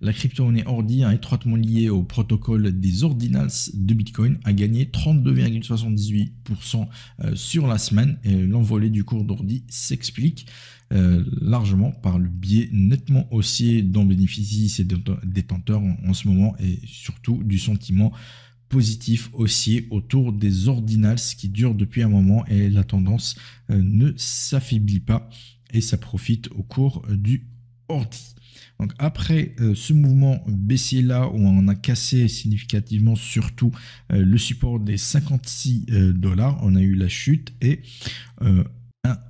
La crypto-monnaie Ordi, étroitement liée au protocole des ordinals de Bitcoin, a gagné 32,78% sur la semaine. Et l'envolée du cours d'Ordi s'explique largement par le biais nettement haussier dont bénéficient ses détenteurs en ce moment, et surtout du sentiment positif haussier autour des ordinals qui durent depuis un moment, et la tendance ne s'affaiblit pas et ça profite au cours du Ordi. Donc après ce mouvement baissier là où on a cassé significativement surtout le support des 56 $, on a eu la chute et un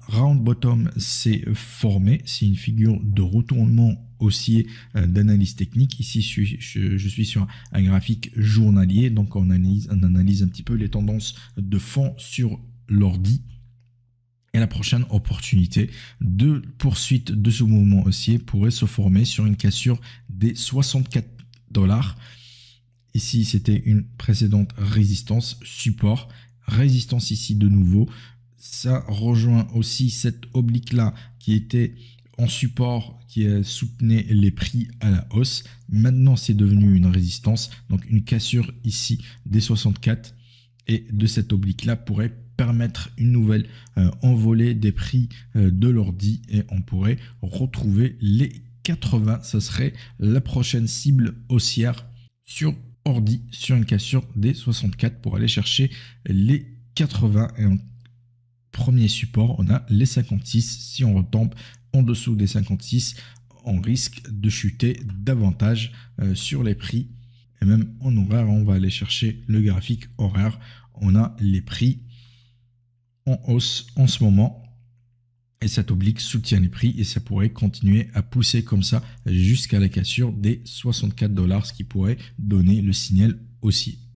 round bottom s'est formé. C'est une figure de retournement haussier d'analyse technique. Ici je suis sur un graphique journalier, donc on analyse un petit peu les tendances de fond sur l'ordi. Et la prochaine opportunité de poursuite de ce mouvement haussier pourrait se former sur une cassure des 64 $. Ici, c'était une précédente résistance, support, résistance ici de nouveau. Ça rejoint aussi cette oblique-là qui était en support, qui soutenait les prix à la hausse. Maintenant, c'est devenu une résistance, donc une cassure ici des 64 et de cette oblique-là pourrait permettre une nouvelle envolée des prix de l'ordi et on pourrait retrouver les 80. Ça serait la prochaine cible haussière sur ordi, sur une cassure des 64 pour aller chercher les 80. Et en premier support, on a les 56. Si on retombe en dessous des 56, on risque de chuter davantage sur les prix. Et même en horaire, on va aller chercher le graphique horaire. On a les prix en hausse en ce moment et cette oblique soutient les prix et ça pourrait continuer à pousser comme ça jusqu'à la cassure des 64 $, ce qui pourrait donner le signal haussier.